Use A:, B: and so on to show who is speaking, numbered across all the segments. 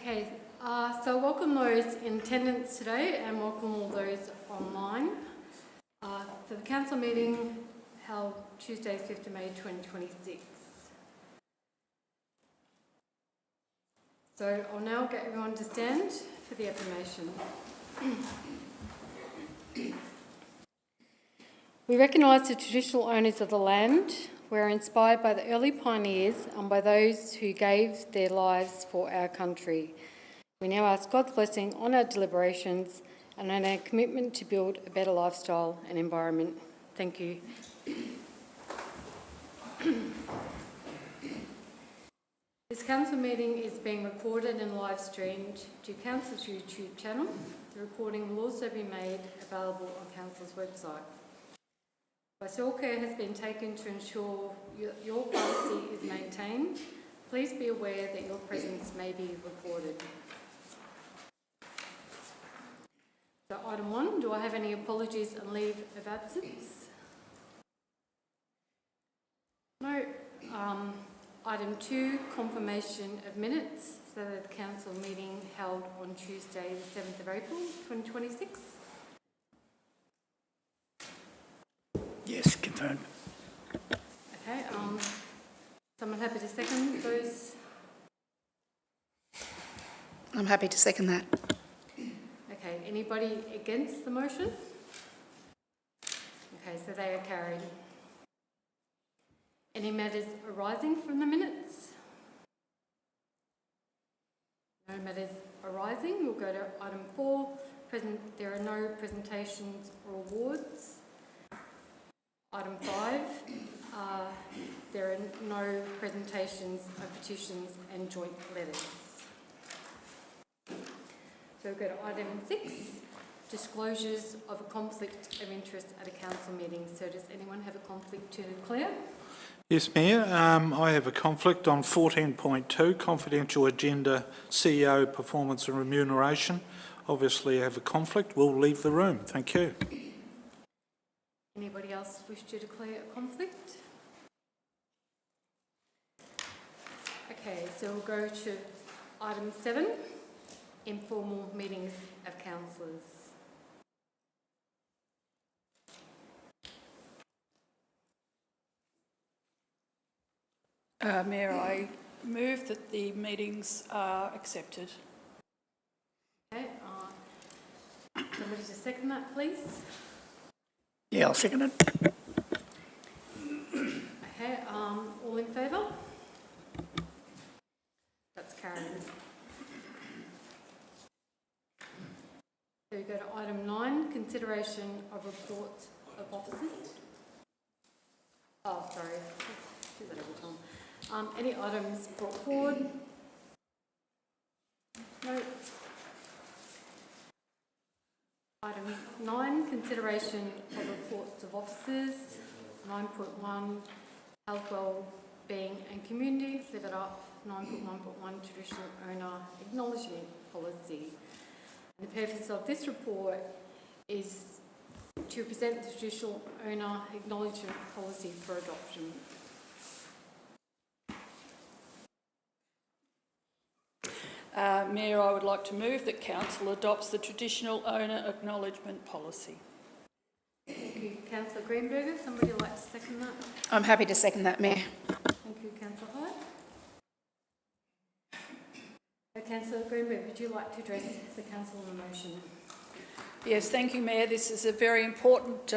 A: Okay, so welcome those in attendance today and welcome all those online for the council meeting held Tuesday 5th of May 2026. So I'll now get everyone to stand for the affirmation. We recognise the traditional owners of the land. We are inspired by the early pioneers and by those who gave their lives for our country. We now ask God's blessing on our deliberations and on our commitment to build a better lifestyle and environment. Thank you. This council meeting is being recorded and live streamed to Council's YouTube channel. The recording will also be made available on Council's website. Whilst all care has been taken to ensure your privacy is maintained, please be aware that your presence may be recorded. So item 1, do I have any apologies and leave of absence? No. Item 2, confirmation of minutes. So the council meeting held on Tuesday the 7th of April 2026.
B: Yes, confirmed.
A: Okay, someone happy to second those?
C: I'm happy to second that.
A: Okay, anybody against the motion? Okay, so they are carried. Any matters arising from the minutes? No matters arising. We'll go to item 4. There are no presentations or awards. Item 5, there are no presentations of petitions and joint letters. So we'll go to item 6, disclosures of a conflict of interest at a council meeting. So does anyone have a conflict to declare?
B: Yes, Mayor. I have a conflict on 14.2, confidential agenda, CEO performance and remuneration. Obviously, I have a conflict. We'll leave the room. Thank you.
A: Anybody else wish to declare a conflict? Okay, so we'll go to item 7, informal meetings of councillors.
D: Mayor, I move that the meetings are accepted.
A: Okay, somebody to second that, please.
B: Yeah, I'll second it.
A: Okay, all in favour? That's carried. So we go to item 9, consideration of reports of officers. Oh, sorry, do that every time. Any items brought forward? No. Item 9, consideration of reports of officers. 9.1, health, well-being and community. Live it up. 9.1.1, traditional owner acknowledgement policy. And the purpose of this report is to present the traditional owner acknowledgement policy for adoption.
D: Mayor, I would like to move that Council adopts the traditional owner acknowledgement policy.
A: Thank you, Councillor Greenberger. Somebody would like to second that?
C: I'm happy to second that, Mayor.
A: Thank you, Councillor Hyde. Councillor Greenberg, would you like to address the council on the motion?
D: Yes, thank you, Mayor. This is a very important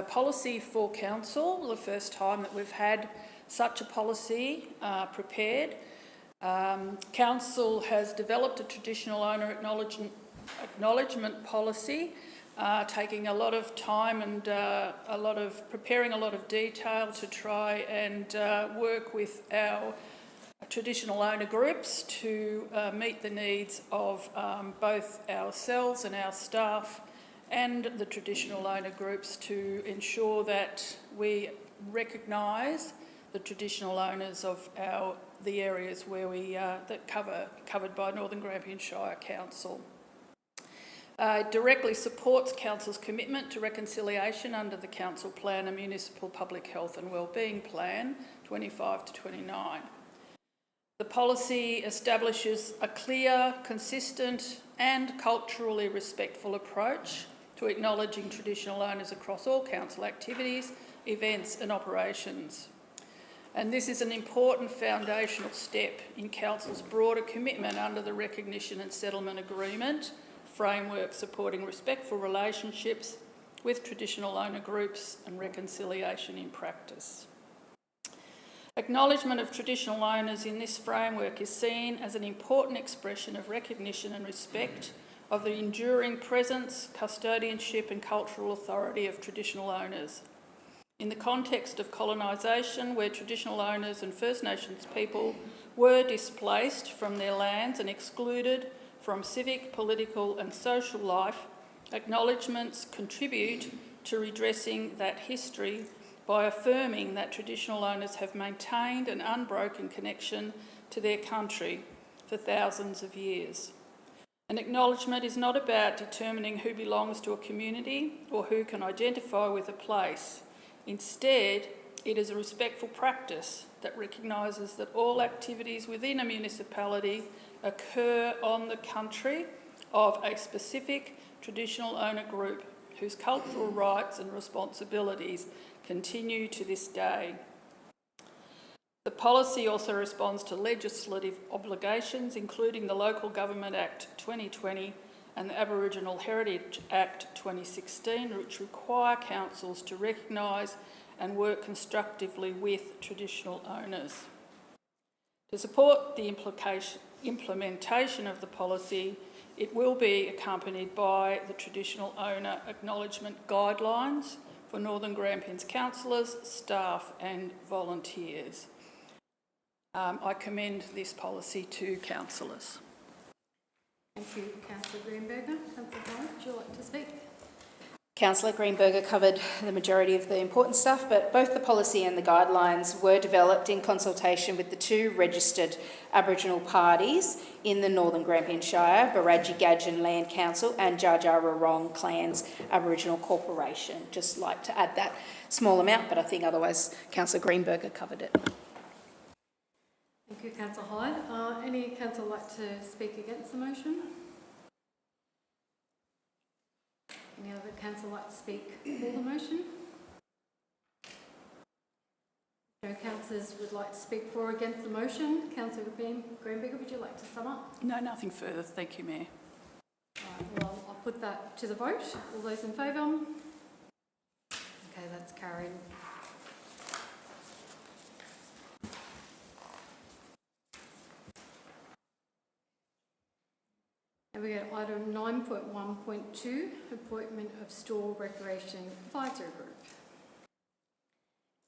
D: policy for Council, the first time that we've had such a policy prepared. Council has developed a traditional owner acknowledgement policy, taking a lot of time and preparing a lot of detail to try and work with our traditional owner groups to meet the needs of both ourselves and our staff and the traditional owner groups to ensure that we recognise the traditional owners of the areas where we covered by Northern Grampians Shire Council. Directly supports Council's commitment to reconciliation under the Council Plan and Municipal Public Health and Wellbeing Plan 25 to 29. The policy establishes a clear, consistent and culturally respectful approach to acknowledging traditional owners across all council activities, events and operations. And this is an important foundational step in Council's broader commitment under the Recognition and Settlement Agreement framework supporting respectful relationships with traditional owner groups and reconciliation in practice. Acknowledgement of traditional owners in this framework is seen as an important expression of recognition and respect of the enduring presence, custodianship and cultural authority of traditional owners. In the context of colonisation, where traditional owners and First Nations people were displaced from their lands and excluded from civic, political and social life, acknowledgements contribute to redressing that history by affirming that traditional owners have maintained an unbroken connection to their country for thousands of years. An acknowledgement is not about determining who belongs to a community or who can identify with a place. Instead, it is a respectful practice that recognises that all activities within a municipality occur on the country of a specific traditional owner group whose cultural rights and responsibilities continue to this day. The policy also responds to legislative obligations, including the Local Government Act 2020 and the Aboriginal Heritage Act 2016, which require councils to recognise and work constructively with traditional owners. To support the implementation of the policy, it will be accompanied by the Traditional Owner Acknowledgement Guidelines for Northern Grampians councillors, staff and volunteers. I commend this policy to councillors.
A: Thank you, Councillor Greenberger. Councillor Howard, would you like to speak?
C: Councillor Greenberger covered the majority of the important stuff, but both the policy and the guidelines were developed in consultation with the two registered Aboriginal parties in the Northern Grampians Shire, Baradji Gadjin Land Council and Dja Dja Wurrong Clans Aboriginal Corporation. Just like to add that small amount, but I think otherwise Councillor Greenberger covered it.
A: Thank you, Councillor Hyde. Any councillor like to speak against the motion? Any other councillor like to speak for the motion? No councillors would like to speak for or against the motion. Councillor Greenberger, would you like to sum up?
D: No, nothing further. Thank you, Mayor.
A: Right, well, I'll put that to the vote. All those in favour? Okay, that's carried. And we get item 9.1.2, appointment of Store Recreation Advisory Group.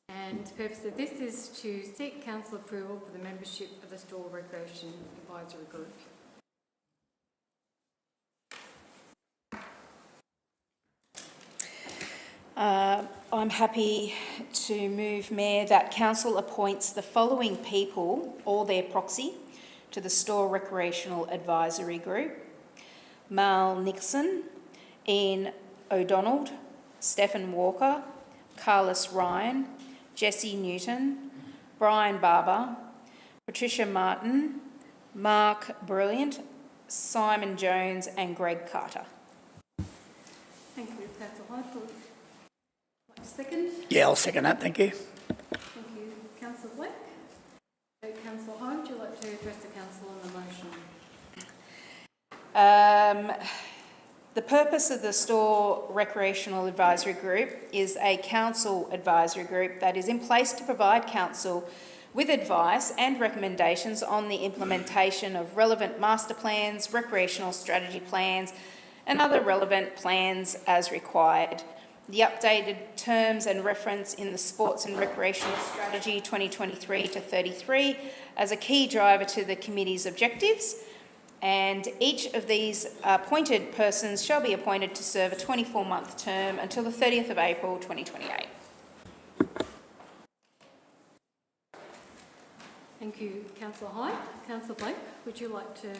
A: And the purpose of this is to seek council approval for the membership of the Store Recreation Advisory Group.
C: I'm happy to move, Mayor, that council appoints the following people or their proxy to the Store Recreational Advisory Group: Mal Nixon, Ian O'Donnell, Stephen Walker, Carlos Ryan, Jesse Newton, Brian Barber, Patricia Martin, Mark Brilliant, Simon Jones and Greg Carter.
A: Thank you, Councillor Hyde. Second?
E: Yeah, I'll second that, thank you.
A: Thank you, Councillor Blake. Councillor Hyde, would you like to address the council on the motion?
C: The purpose of the Store Recreational Advisory Group is a council advisory group that is in place to provide council with advice and recommendations on the implementation of relevant master plans, recreational strategy plans and other relevant plans as required. The updated terms and reference in the Sports and Recreational Strategy 2023 to 33 as a key driver to the committee's objectives, and each of these appointed persons shall be appointed to serve a 24-month term until the 30th of April 2028.
A: Thank you, Councillor Hyde. Councillor Blake, would you like to...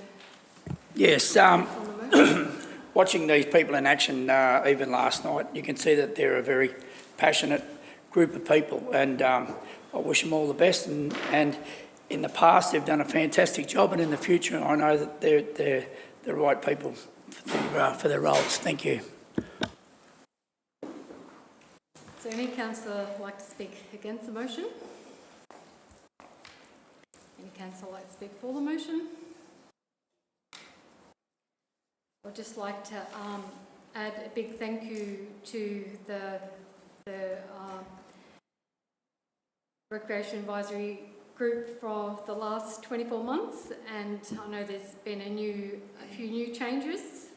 E: Yes,
A: on the motion?
E: watching these people in action even last night, you can see that they're a very passionate group of people, and I wish them all the best. And in the past they've done a fantastic job, and in the future I know that they're the right people for their roles. Thank you.
A: So any councillor like to speak against the motion? Any councillor like to speak for the motion? I'd just like to add a big thank you to the Recreation Advisory Group for the last 24 months, and I know there's been a few new changes,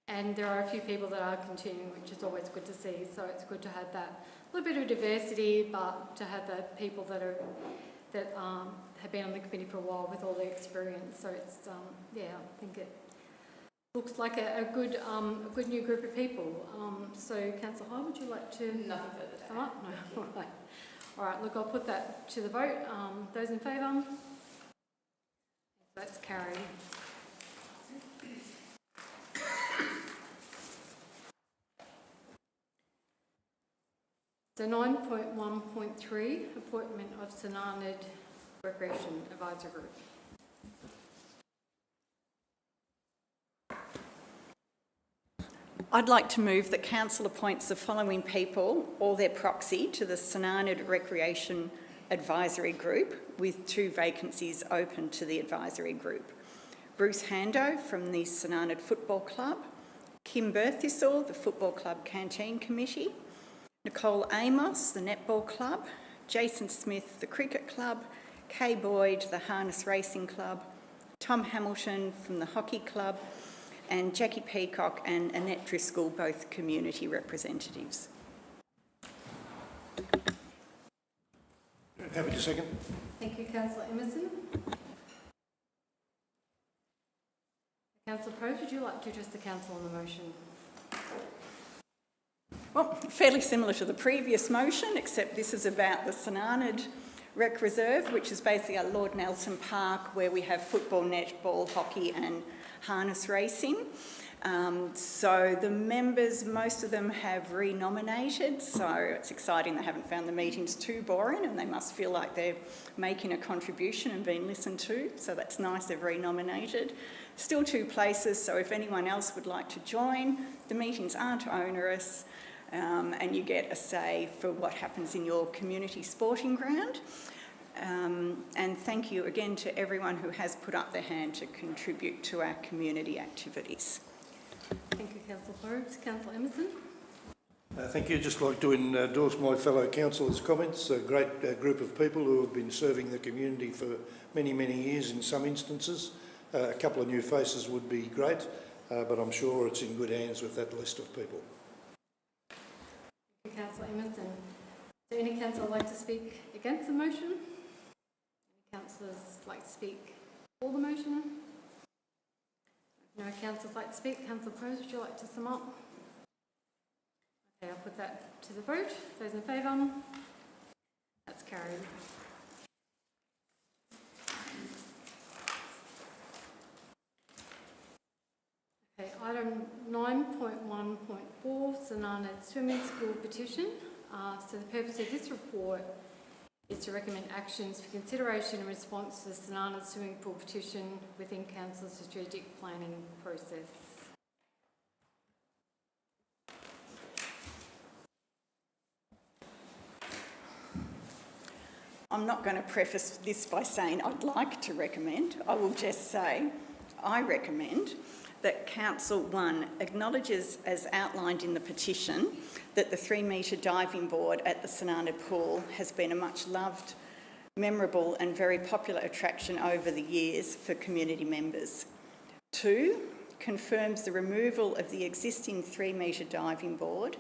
A: and there are a few people that are continuing, which is always good to see. So it's good to have that little bit of diversity, but to have the people that have been on the committee for a while with all the experience. So it's yeah, I think it looks like a good new group of people. So Councillor High, would you like to?
C: Nothing further to add.
A: No. All right. All right. Look, I'll put that to the vote. Those in favour? That's carried. So 9.1.3, appointment of Synarnid Recreation Advisory Group.
F: I'd like to move that Council appoints the following people or their proxy to the Synarnid Recreation Advisory Group, with 2 vacancies open to the advisory group. Bruce Hando from the Synarnid Football Club, Kim Berthisall, the Football Club Canteen Committee, Nicole Amos, the Netball Club, Jason Smith, the Cricket Club, Kay Boyd, the Harness Racing Club, Tom Hamilton from the Hockey Club, and Jackie Peacock and Annette Driscoll, both community representatives.
G: Happy to second.
A: Thank you, Councillor Emerson. Councillor Prose, would you like to address the council on the motion?
F: Well, fairly similar to the previous motion, except this is about the Synarnid Rec Reserve, which is basically at Lord Nelson Park, where we have football, netball, hockey and harness racing. So the members, most of them have re-nominated, so it's exciting. They haven't found the meetings too boring and they must feel like they're making a contribution and being listened to, so that's nice, they've re-nominated. Still 2 places, so if anyone else would like to join, the meetings aren't onerous, and you get a say for what happens in your community sporting ground. And thank you again to everyone who has put up their hand to contribute to our community activities.
A: Thank you, Councillor Forbes. Councillor Emerson.
G: Thank you. Just like to endorse my fellow councillors' comments. A great group of people who have been serving the community for many, many years in some instances. A couple of new faces would be great, but I'm sure it's in good hands with that list of people.
A: Thank you, Councillor Emerson. Does any councillor like to speak against the motion? Any councillors like to speak for the motion? No councillors like to speak. Councillor Prose, would you like to sum up? Okay, I'll put that to the vote. Those in favour? That's carried. Okay, item 9.1.4, Synarnid Swimming School petition. So the purpose of this report is to recommend actions for consideration in response to the Synarnid Swimming Pool petition within Council's strategic planning process.
F: I'm not going to preface this by saying I'd like to recommend. I will just say I recommend that Council 1 acknowledges, as outlined in the petition, that the 3-metre diving board at the Synarnid Pool has been a much loved, memorable and very popular attraction over the years for community members. 2, confirms the removal of the existing 3-metre diving board,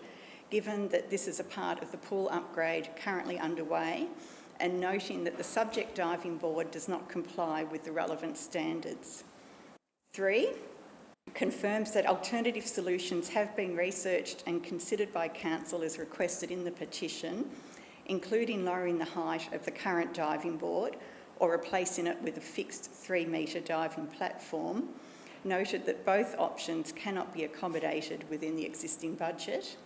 F: given that this is a part of the pool upgrade currently underway, and noting that the subject diving board does not comply with the relevant standards. 3, confirms that alternative solutions have been researched and considered by Council as requested in the petition, including lowering the height of the current diving board or replacing it with a fixed 3-metre diving platform, noted that both options cannot be accommodated within the existing budget.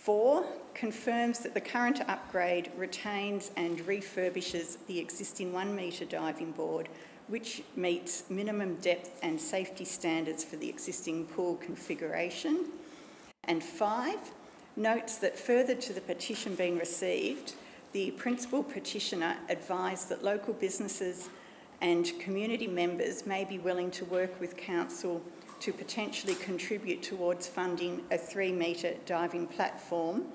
F: 4, confirms that the current upgrade retains and refurbishes the existing 1 metre diving board, which meets minimum depth and safety standards for the existing pool configuration. And 5, notes that further to the petition being received, the principal petitioner advised that local businesses and community members may be willing to work with council to potentially contribute towards funding a 3 metre diving platform,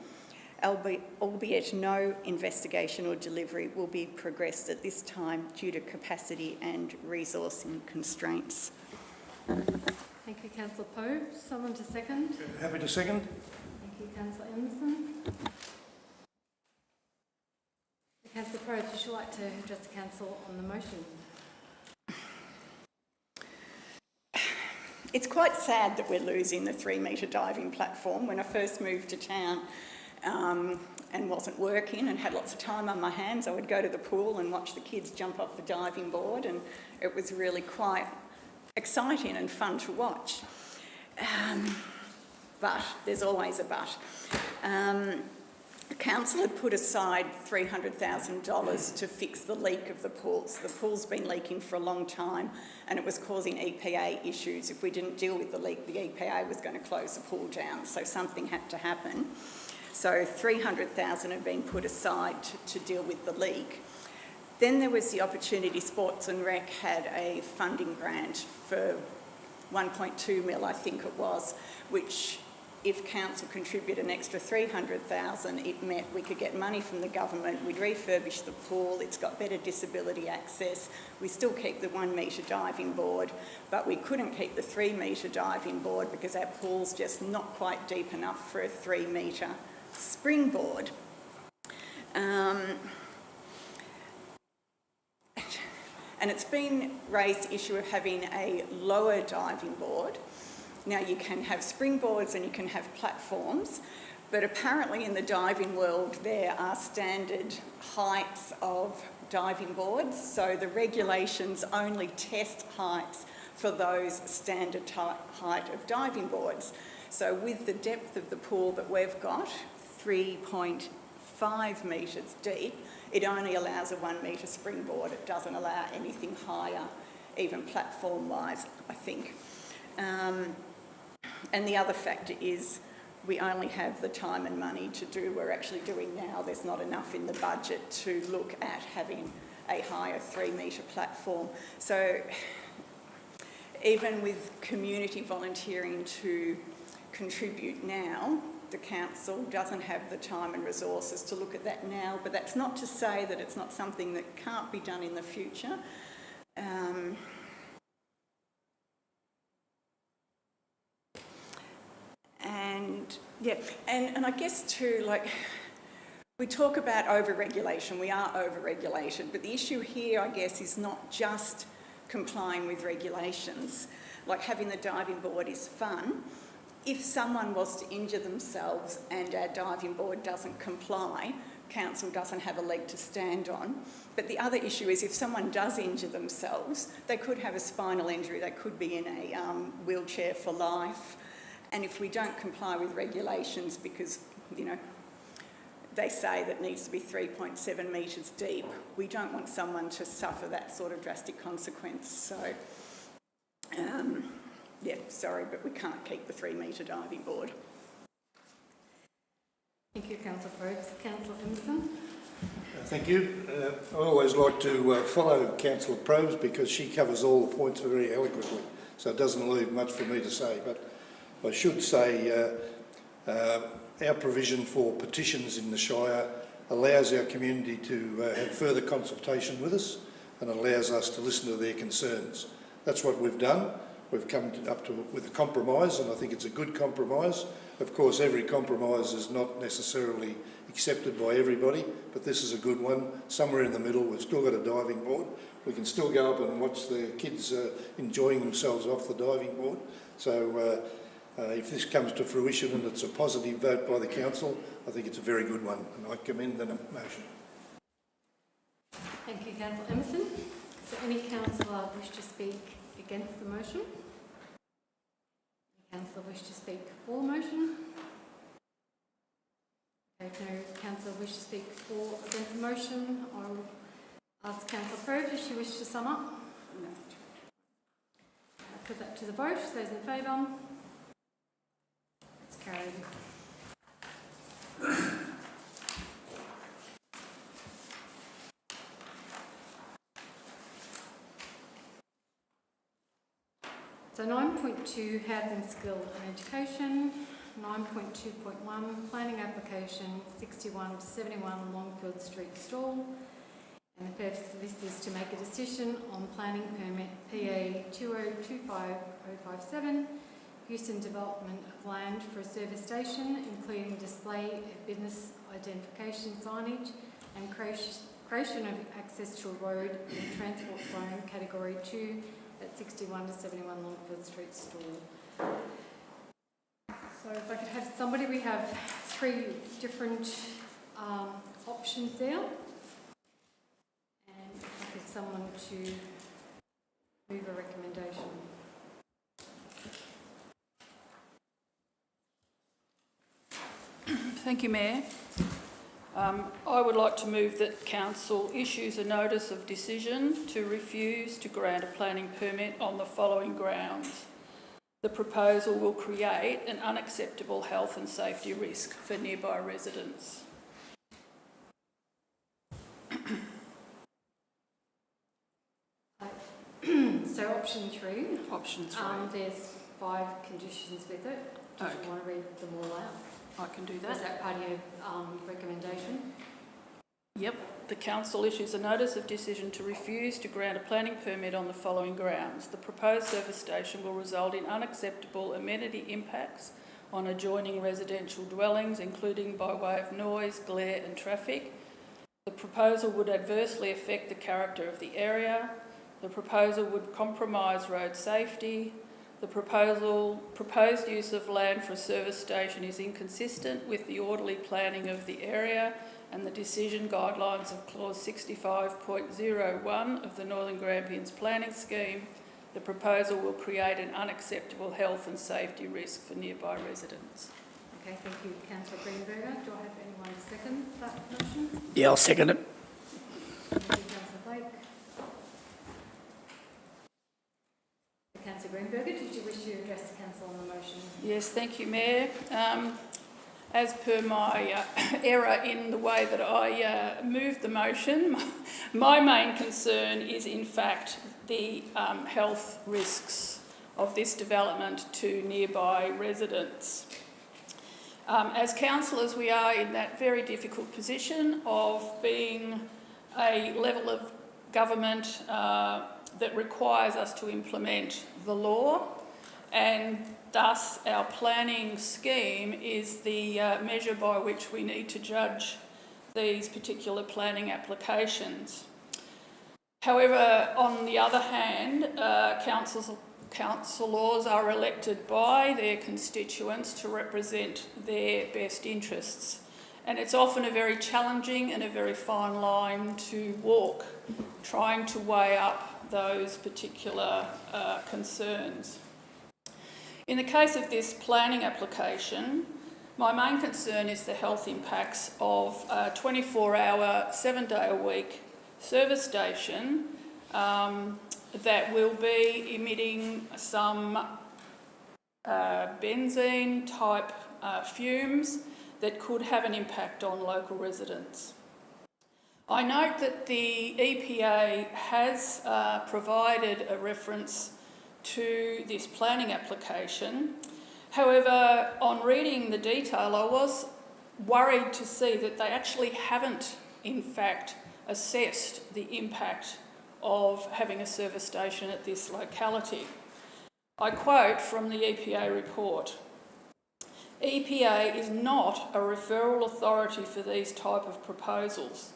F: albeit no investigation or delivery will be progressed at this time due to capacity and resourcing constraints.
A: Thank you, Councillor Poe. Someone to second?
G: Happy to second.
A: Thank you, Councillor Emerson. Councillor Poe, would you like to address the council on the motion?
F: It's quite sad that we're losing the 3 metre diving platform. When I first moved to town and wasn't working and had lots of time on my hands, I would go to the pool and watch the kids jump off the diving board, and it was really quite exciting and fun to watch. But there's always a but. The council had put aside $300,000 to fix the leak of the pools. The pool's been leaking for a long time and it was causing EPA issues. If we didn't deal with the leak, the EPA was going to close the pool down, so something had to happen. So $300,000 had been put aside to deal with the leak. Then there was the opportunity, Sports and Rec had a funding grant for 1.2 mil, I think it was, which if council contributed an extra $300,000, it meant we could get money from the government, we'd refurbish the pool, it's got better disability access, we still keep the 1 metre diving board, but we couldn't keep the 3 metre diving board because our pool's just not quite deep enough for a 3 metre springboard. And it's been raised the issue of having a lower diving board. Now you can have springboards and you can have platforms, but apparently in the diving world there are standard heights of diving boards, so the regulations only test heights for those standard height of diving boards. So with the depth of the pool that we've got, 3.5 metres deep, it only allows a 1 metre springboard. It doesn't allow anything higher, even platform-wise, I think. And the other factor is we only have the time and money to do what we're actually doing now. There's not enough in the budget to look at having a higher 3 metre platform. So even with community volunteering to contribute now, the council doesn't have the time and resources to look at that now, but that's not to say that it's not something that can't be done in the future. And I guess too, like, we talk about over-regulation, we are over-regulated, but the issue here, I guess, is not just complying with regulations. Like having the diving board is fun. If someone was to injure themselves and our diving board doesn't comply, council doesn't have a leg to stand on. But the other issue is if someone does injure themselves, they could have a spinal injury, they could be in a wheelchair for life. And if we don't comply with regulations because, you know, they say that needs to be 3.7 metres deep, we don't want someone to suffer that sort of drastic consequence. So, yeah, sorry, but we can't keep the 3 metre diving board.
A: Thank you, Councillor Probes. Councillor Emerson.
G: Thank you. I always like to follow Councillor Probes because she covers all the points very eloquently, so it doesn't leave much for me to say. But I should say our provision for petitions in the Shire allows our community to have further consultation with us and allows us to listen to their concerns. That's what we've done. We've come with a compromise, and I think it's a good compromise. Of course, every compromise is not necessarily accepted by everybody, but this is a good one. Somewhere in the middle, we've still got a diving board. We can still go up and watch the kids enjoying themselves off the diving board. So if this comes to fruition and it's a positive vote by the council, I think it's a very good one, and I commend the motion.
A: Thank you, Councillor Emerson. Is there any councillor wish to speak against the motion? Any councillor wish to speak for the motion? If no councillor wish to speak for or against the motion, I will ask councillor Prove if she wishes to sum up.
F: No.
A: I'll put that to the vote. Those in favour? It's carried. So 9.2, housing, skill and education. 9.2.1, planning application 61 to 71 Longfield Street Stall. And the purpose of this is to make a decision on planning permit PA 2025057, use and development of land for a service station, including display of business identification signage and creation of access to a road in transport zone category 2 at 61 to 71 Longfield Street Stall. So if I could have somebody, we have three different options there. And if I could someone to move a recommendation.
D: Thank you, Mayor. I would like to move that Council issues a notice of decision to refuse to grant a planning permit on the following grounds. The proposal will create an unacceptable health and safety risk for nearby residents.
A: So option 3.
D: Option 3.
A: There's 5 conditions with it. Do you want to read them all out?
D: I can do
A: Is
D: that.
A: that part of your recommendation?
D: Yep. The Council issues a notice of decision to refuse to grant a planning permit on the following grounds. The proposed service station will result in unacceptable amenity impacts on adjoining residential dwellings, including by way of noise, glare and traffic. The proposal would adversely affect the character of the area. The proposal would compromise road safety. The proposed use of land for a service station is inconsistent with the orderly planning of the area and the decision guidelines of clause 65.01 of the Northern Grampians Planning Scheme. The proposal will create an unacceptable health and safety risk for nearby residents.
A: Okay, thank you, Councillor Greenberger. Do I have anyone to second that motion?
E: Yeah, I'll second it.
A: Thank you, Councillor Blake. Councillor Greenberger, did you wish to address the council on the motion?
D: Yes, thank you, Mayor. As per my error in the way that I moved the motion, my main concern is in fact the health risks of this development to nearby residents. As councillors, we are in that very difficult position of being a level of government that requires us to implement the law, and thus our planning scheme is the measure by which we need to judge these particular planning applications. However, on the other hand, councillors are elected by their constituents to represent their best interests, and it's often a very challenging and a very fine line to walk, trying to weigh up those particular concerns. In the case of this planning application, my main concern is the health impacts of a 24-hour, 7-day-a-week service station that will be emitting some benzene-type fumes that could have an impact on local residents. I note that the EPA has provided a reference to this planning application. However, on reading the detail, I was worried to see that they actually haven't, in fact, assessed the impact of having a service station at this locality. I quote from the EPA report: EPA is not a referral authority for these type of proposals.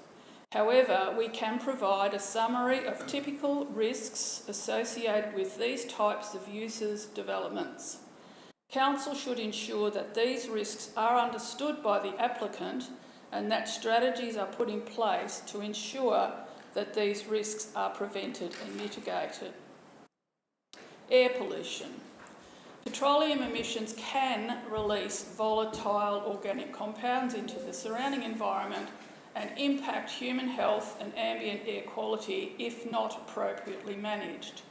D: However, we can provide a summary of typical risks associated with these types of uses developments. Council should ensure that these risks are understood by the applicant and that strategies are put in place to ensure that these risks are prevented and mitigated. Air pollution. Petroleum emissions can release volatile organic compounds into the surrounding environment and impact human health and ambient air quality if not appropriately managed.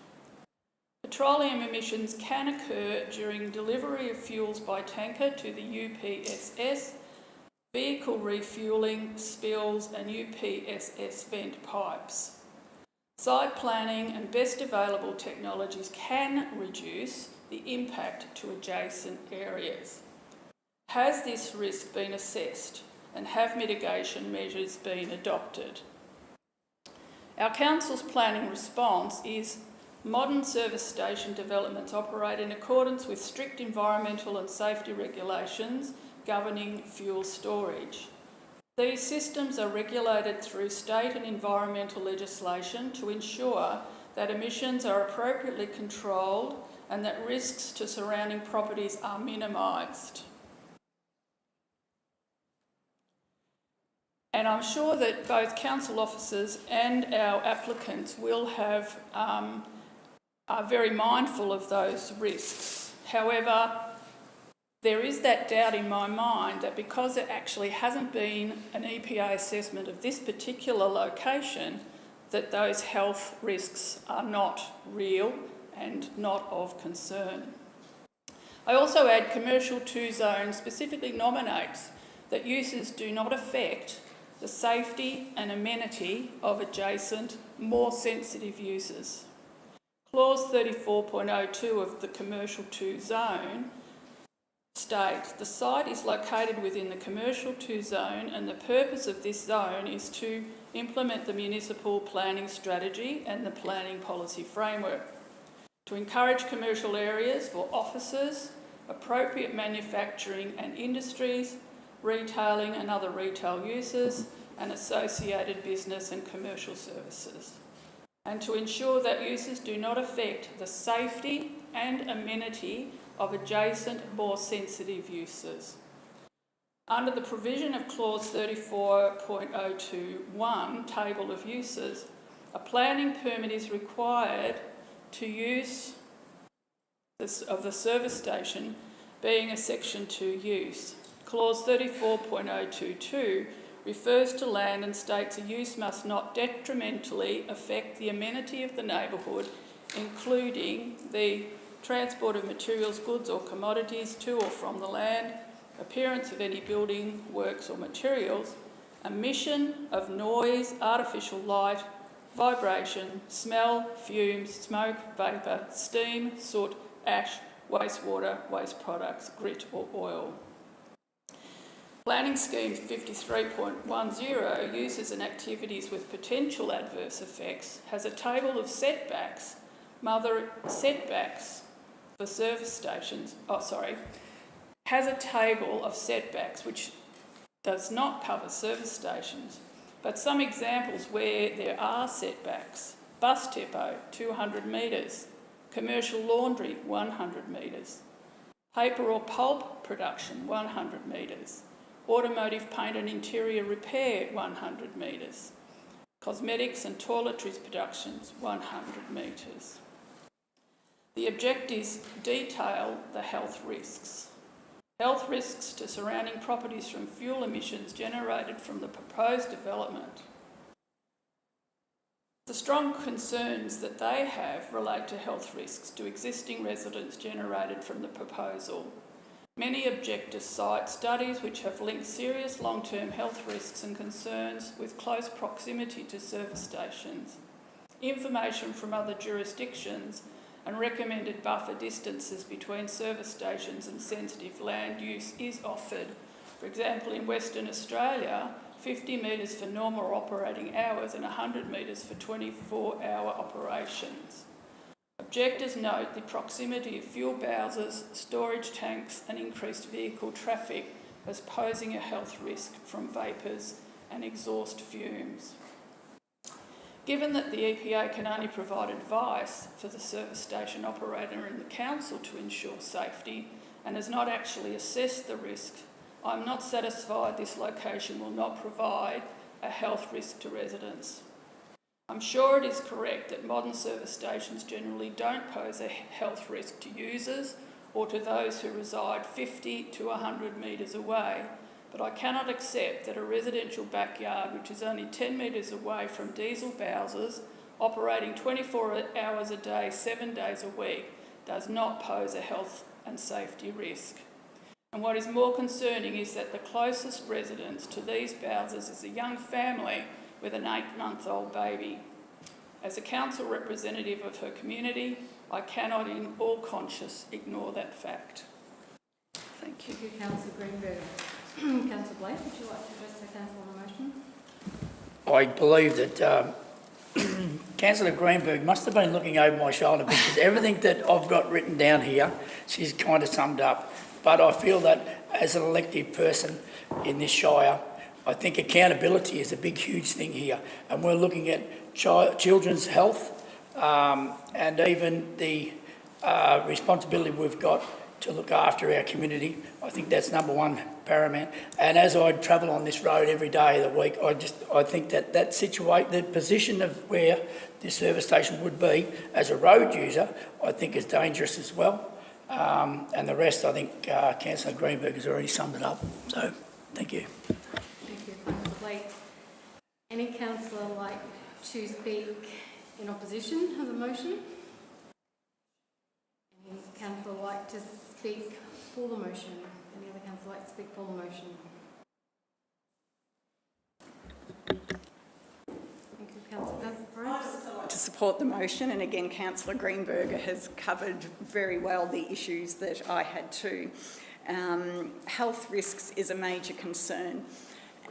D: Petroleum emissions can occur during delivery of fuels by tanker to the UPSS, vehicle refuelling, spills and UPSS vent pipes. Site planning and best available technologies can reduce the impact to adjacent areas. Has this risk been assessed and have mitigation measures been adopted? Our Council's planning response is modern service station developments operate in accordance with strict environmental and safety regulations governing fuel storage. These systems are regulated through state and environmental legislation to ensure that emissions are appropriately controlled and that risks to surrounding properties are minimised. And I'm sure that both council officers and our applicants will are very mindful of those risks. However, there is that doubt in my mind that because there actually hasn't been an EPA assessment of this particular location, that those health risks are not real and not of concern. I also add Commercial 2 Zone specifically nominates that uses do not affect the safety and amenity of adjacent, more sensitive uses. Clause 34.02 of the Commercial 2 Zone states the site is located within the Commercial 2 Zone and the purpose of this zone is to implement the municipal planning strategy and the planning policy framework, to encourage commercial areas for offices, appropriate manufacturing and industries, retailing and other retail uses, and associated business and commercial services, and to ensure that uses do not affect the safety and amenity of adjacent, more sensitive uses. Under the provision of Clause 34.021, Table of Uses, a planning permit is required to use of the service station being a Section 2 use. Clause 34.022 refers to land and states a use must not detrimentally affect the amenity of the neighbourhood, including the transport of materials, goods or commodities to or from the land, appearance of any building, works or materials, emission of noise, artificial light, vibration, smell, fumes, smoke, vapour, steam, soot, ash, wastewater, waste products, grit or oil. Planning Scheme 53.10, uses and activities with potential adverse effects, has a table of setbacks, for service stations, has a table of setbacks which does not cover service stations, but some examples where there are setbacks: bus depot, 200 metres, commercial laundry, 100 metres, paper or pulp production, 100 metres, automotive paint and interior repair, 100 metres, cosmetics and toiletries productions, 100 metres. The objectives detail the health risks. Health risks to surrounding properties from fuel emissions generated from the proposed development. The strong concerns that they have relate to health risks to existing residents generated from the proposal. Many objectors cite studies which have linked serious long-term health risks and concerns with close proximity to service stations. Information from other jurisdictions and recommended buffer distances between service stations and sensitive land use is offered. For example, in Western Australia, 50 metres for normal operating hours and 100 metres for 24-hour operations. Objectors note the proximity of fuel bowsers, storage tanks and increased vehicle traffic as posing a health risk from vapours and exhaust fumes. Given that the EPA can only provide advice for the service station operator and the council to ensure safety and has not actually assessed the risk, I'm not satisfied this location will not provide a health risk to residents. I'm sure it is correct that modern service stations generally don't pose a health risk to users or to those who reside 50 to 100 metres away, but I cannot accept that a residential backyard, which is only 10 metres away from diesel bowsers, operating 24 hours a day, 7 days a week, does not pose a health and safety risk. And what is more concerning is that the closest residence to these bowsers is a young family with an 8-month-old baby. As a council representative of her community, I cannot in all conscience ignore that fact. Thank you.
A: Thank you, Councillor Greenberg. Councillor Blake, would you like to address the council on the motion?
E: I believe that Councillor Greenberg must have been looking over my shoulder because everything that I've got written down here, she's kind of summed up. But I feel that as an elected person in this Shire, I think accountability is a big, huge thing here. And we're looking at children's health and even the responsibility we've got to look after our community. I think that's number one, paramount. And as I travel on this road every day of the week, I think that the position of where this service station would be as a road user, I think is dangerous as well. And the rest, I think Councillor Greenberg has already summed it up. So, thank you.
A: Thank you, Councillor Blake. Any councillor like to speak in opposition of the motion? Any councillor like to speak for the motion? Any other councillor like to speak for the motion? Thank you, Councillor Price.
F: To support the motion, and again, Councillor Greenberger has covered very well the issues that I had too. Health risks is a major concern,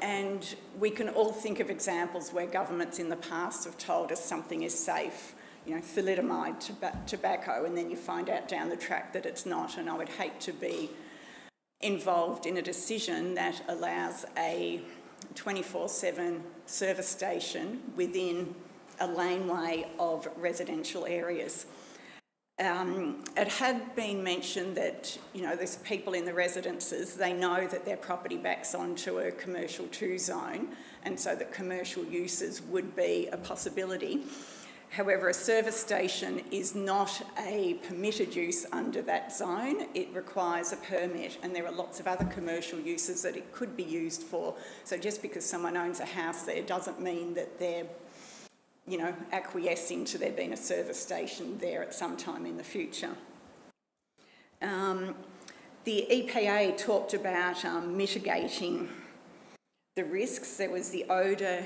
F: and we can all think of examples where governments in the past have told us something is safe, you know, thalidomide, tobacco, and then you find out down the track that it's not. And I would hate to be involved in a decision that allows a 24/7 service station within a laneway of residential areas. It had been mentioned that, you know, there's people in the residences, they know that their property backs onto a commercial 2 zone, and so that commercial uses would be a possibility. However, a service station is not a permitted use under that zone. It requires a permit, and there are lots of other commercial uses that it could be used for. So just because someone owns a house there doesn't mean that they're, you know, acquiescing to there being a service station there at some time in the future. The EPA talked about mitigating the risks. There was the odour,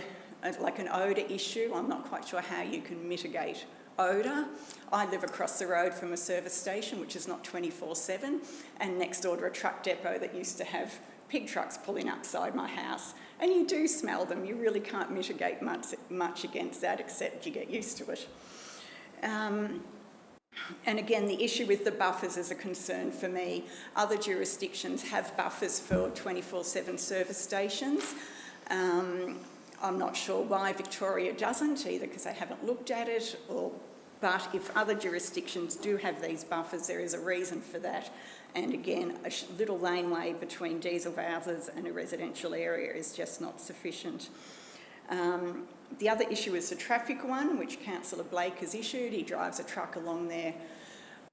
F: like an odour issue. I'm not quite sure how you can mitigate odour. I live across the road from a service station, which is not 24/7, and next door to a truck depot that used to have pig trucks pulling outside my house. And you do smell them. You really can't mitigate much against that, except you get used to it. And again, the issue with the buffers is a concern for me. Other jurisdictions have buffers for 24/7 service stations. I'm not sure why Victoria doesn't, either because they haven't looked at it, but if other jurisdictions do have these buffers, there is a reason for that. And again, a little laneway between diesel bowsers and a residential area is just not sufficient. The other issue is the traffic one, which Councillor Blake has issued. He drives a truck along there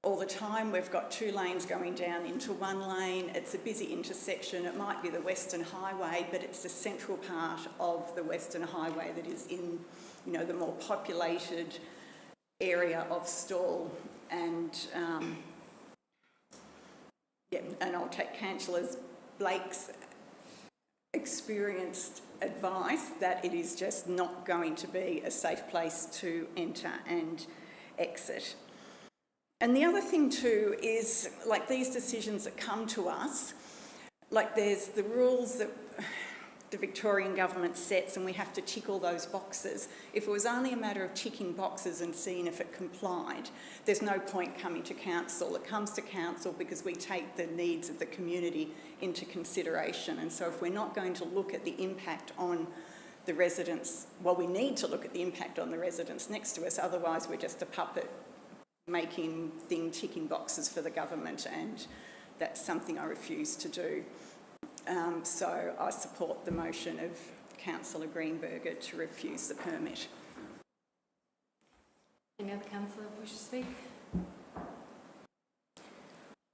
F: all the time. We've got 2 lanes going down into 1 lane. It's a busy intersection. It might be the Western Highway, but it's the central part of the Western Highway that is in, you know, the more populated area of Stawell. And and I'll take Councillor Blake's experienced advice that it is just not going to be a safe place to enter and exit. And the other thing too is, like, these decisions that come to us, like there's the rules that the Victorian government sets and we have to tick all those boxes. If it was only a matter of ticking boxes and seeing if it complied, there's no point coming to council. It comes to council because we take the needs of the community into consideration. And so if we're not going to look at the impact on the residents, well, we need to look at the impact on the residents next to us, otherwise we're just a puppet ticking boxes for the government, and that's something I refuse to do. So I support the motion of Councillor Greenberger to refuse the permit.
A: Any other councillor wish to speak?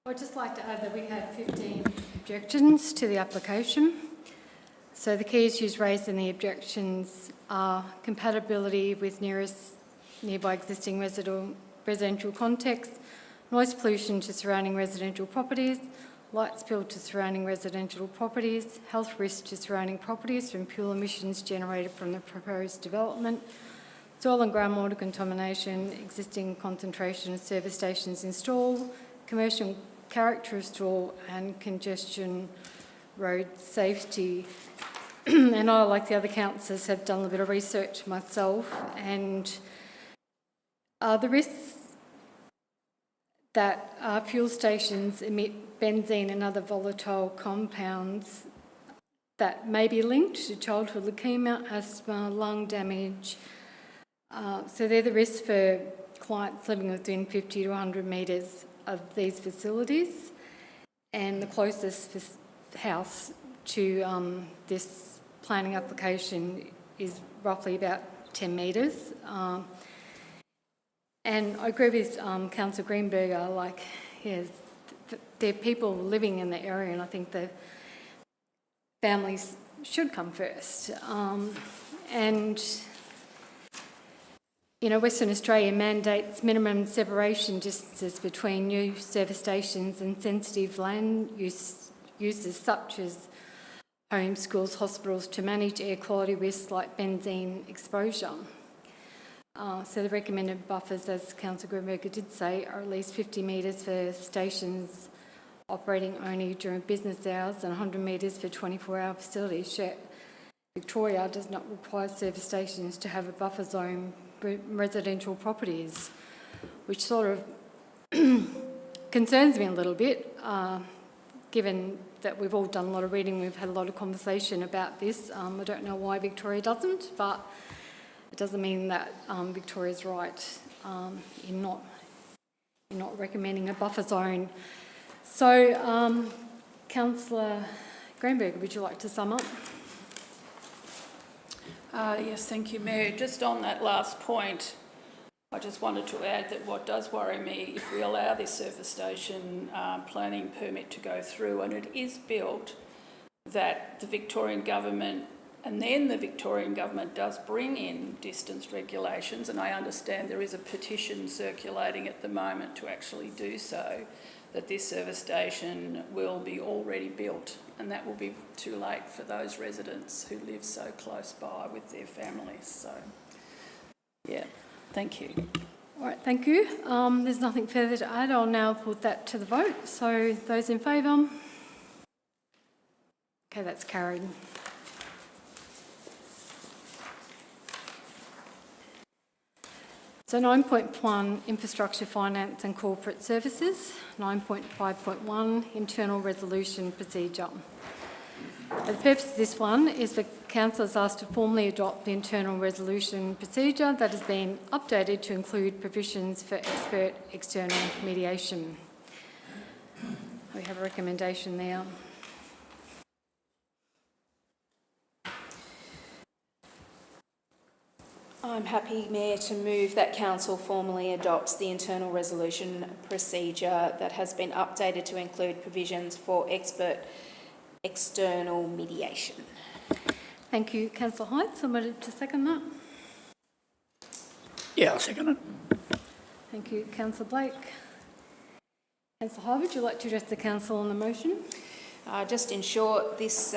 A: I'd just like to add that we had 15 objections to the application. So the key issues raised in the objections are compatibility with nearby existing residential context, noise pollution to surrounding residential properties, light spill to surrounding residential properties, health risk to surrounding properties from fuel emissions generated from the proposed development, soil and groundwater contamination, existing concentration of service stations installed, commercial character of store, and congestion road safety. And I, like the other councillors, have done a bit of research myself, and the risks that fuel stations emit benzene and other volatile compounds that may be linked to childhood leukemia, asthma, lung damage. So they're the risks for clients living within 50 to 100 metres of these facilities, and the closest house to this planning application is roughly about 10 metres. And I agree with Councillor Greenberger, like, yes, there are people living in the area, and I think the families should come first. And you know, Western Australia mandates minimum separation distances between new service stations and sensitive land uses such as homes, schools, hospitals to manage air quality risks like benzene exposure. So the recommended buffers, as Councillor Greenberger did say, are at least 50 metres for stations operating only during business hours and 100 metres for 24-hour facilities. Yet Victoria does not require service stations to have a buffer zone residential properties, which sort of concerns me a little bit, given that we've all done a lot of reading, we've had a lot of conversation about this. I don't know why Victoria doesn't, but it doesn't mean that Victoria's right in not recommending a buffer zone. So, Councillor Greenberg, would you like to sum up?
D: Yes, thank you, Mayor. Just on that last point, I just wanted to add that what does worry me, if we allow this surface station planning permit to go through and it is built, that the Victorian Government, and then the Victorian Government does bring in distance regulations, and I understand there is a petition circulating at the moment to actually do so, that this service station will be already built, and that will be too late for those residents who live so close by with their families. So, yeah, thank you.
A: All right, thank you. There's nothing further to add. I'll now put that to the vote. So those in favour? Okay, that's carried. So 9.1, Infrastructure, Finance and Corporate Services. 9.5.1, Internal Resolution Procedure. The purpose of this one is for councillors asked to formally adopt the Internal Resolution Procedure that has been updated to include provisions for expert external mediation. We have a recommendation there.
C: I'm happy, Mayor, to move that Council formally adopts the internal resolution procedure that has been updated to include provisions for expert external mediation.
A: Thank you, Councillor Hyde. Somebody to second that?
E: Yeah, I'll second it.
A: Thank you, Councillor Blake. Councillor Hyde, would you like to address the Council on the motion?
C: Just in short, this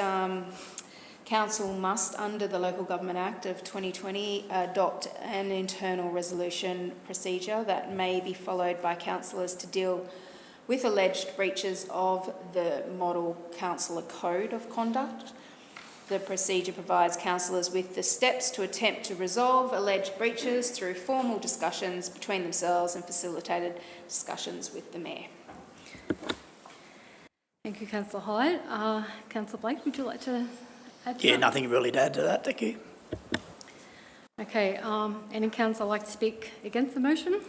C: Council must, under the Local Government Act of 2020, adopt an internal resolution procedure that may be followed by councillors to deal with alleged breaches of the Model Councillor Code of Conduct. The procedure provides councillors with the steps to attempt to resolve alleged breaches through formal discussions between themselves and facilitated discussions with the Mayor.
A: Thank you, Councillor Hyde. Councillor Blake, would you like to add to
E: Yeah,
A: that?
E: nothing really to add to that, thank you.
A: Okay, any councillor like to speak against the motion?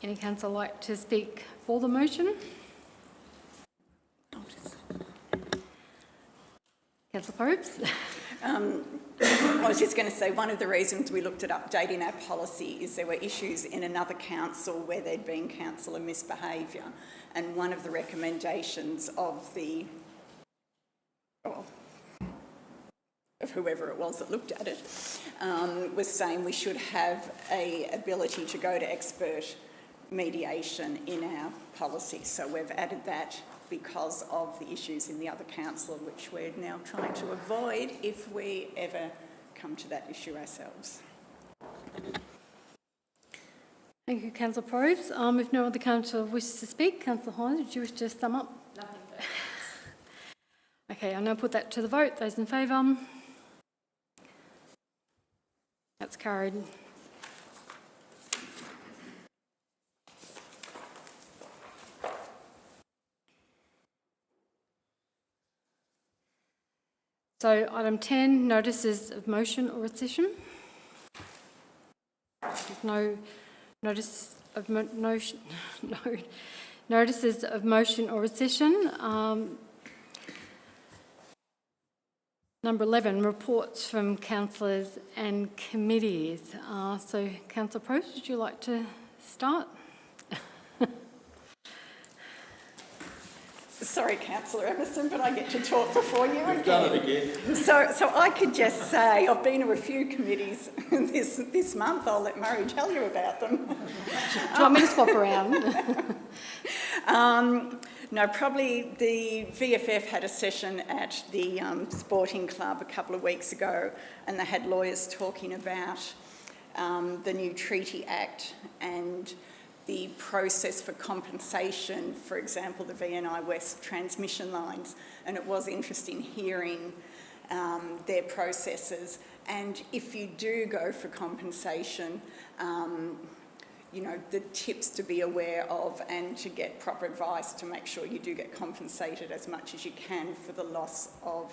A: Any councillor like to speak for the motion? Councillor Probst?
F: I was just going to say one of the reasons we looked at updating our policy is there were issues in another council where there'd been councillor misbehaviour, and one of the recommendations of whoever it was that looked at it was saying we should have a ability to go to expert mediation in our policy. So we've added that because of the issues in the other council, which we're now trying to avoid if we ever come to that issue ourselves.
A: Thank you, Councillor Probes. If no other councillor wishes to speak, Councillor Hines, would you wish to sum up?
D: Nothing further.
A: Okay, I'll now put that to the vote. Those in favour? That's carried. So item 10, notices of motion or rescission. There's no notice of notices of motion or rescission. Number 11, reports from councillors and committees. So Councillor Probst, would you like to start?
F: Sorry, Councillor Emerson, but I get to talk before you again.
G: You've done it again.
F: So I could just say I've been to a few committees this month. I'll let Murray tell you about them.
A: Do you want me to swap around?
F: No, probably the VFF had a session at the sporting club a couple of weeks ago, and they had lawyers talking about the new Treaty Act and the process for compensation, for example, the VNI West transmission lines. And it was interesting hearing their processes. And if you do go for compensation, you know, the tips to be aware of and to get proper advice to make sure you do get compensated as much as you can for the loss of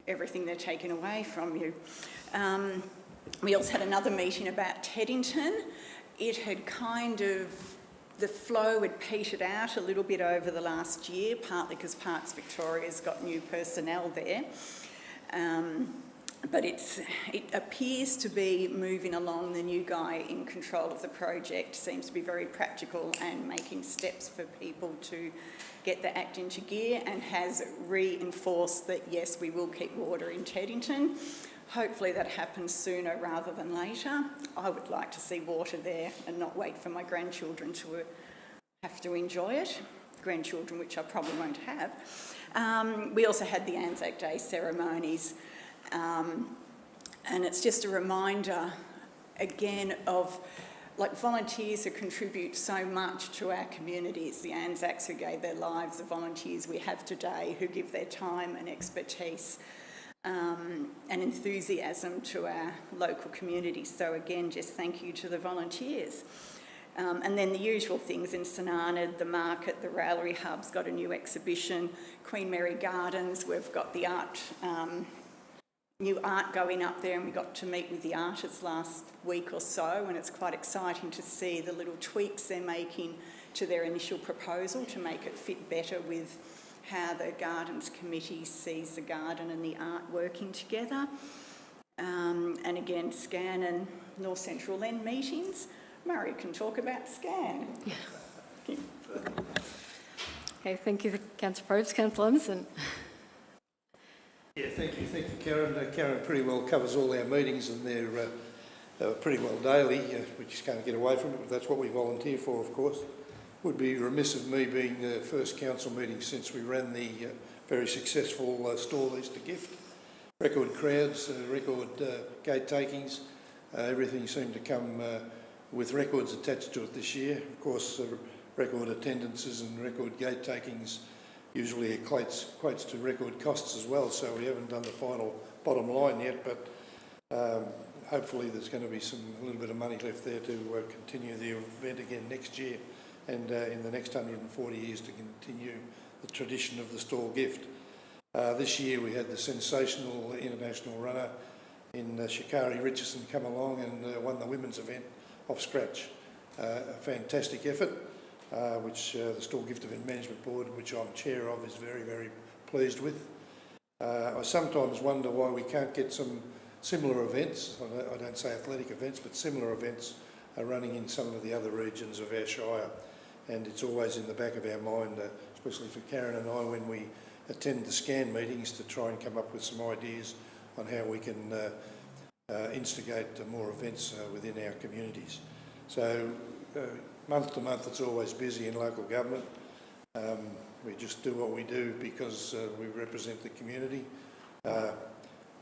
F: everything they're taking away from you. We also had another meeting about Teddington. It had the flow had petered out a little bit over the last year, partly because Parks Victoria's got new personnel there. But it appears to be moving along. The new guy in control of the project seems to be very practical and making steps for people to get the act into gear, and has reinforced that, yes, we will keep water in Teddington. Hopefully that happens sooner rather than later. I would like to see water there and not wait for my grandchildren to have to enjoy it. Grandchildren, which I probably won't have. We also had the Anzac Day ceremonies. And it's just a reminder, again, of like volunteers who contribute so much to our communities. The Anzacs who gave their lives, the volunteers we have today who give their time and expertise and enthusiasm to our local communities. So again, just thank you to the volunteers. And then the usual things in St Arnaud, the market, the Raillery Hub's got a new exhibition. Queen Mary Gardens, we've got the art, new art going up there, and we got to meet with the artists last week or so, and it's quite exciting to see the little tweaks they're making to their initial proposal to make it fit better with how the Gardens Committee sees the garden and the art working together. And again, SCAN and North Central Lend meetings. Murray can talk about SCAN.
A: Yeah. Okay, thank you, Councillor Probst. Councillor Emerson.
G: Yeah, thank you, Karen. Karen pretty well covers all our meetings, and they're pretty well daily. We just can't get away from it, but that's what we volunteer for, of course. Would be remiss of me being the first council meeting since we ran the very successful stall Easter gift. Record crowds, record gate takings, everything seemed to come with records attached to it this year. Of course, record attendances and record gate takings usually equates to record costs as well, so we haven't done the final bottom line yet, but hopefully there's going to be a little bit of money left there to continue the event again next year, and in the next 140 years to continue the tradition of the stall gift. This year we had the sensational international runner in Shikari Richardson come along and won the women's event off scratch. A fantastic effort, which the Stall Gift Event Management Board, which I'm chair of, is very, very pleased with. I sometimes wonder why we can't get some similar events, I don't say athletic events, but similar events are running in some of the other regions of our Shire. And it's always in the back of our mind, especially for Karen and I, when we attend the SCAN meetings, to try and come up with some ideas on how we can instigate more events within our communities. So month to month it's always busy in local government. We just do what we do because we represent the community.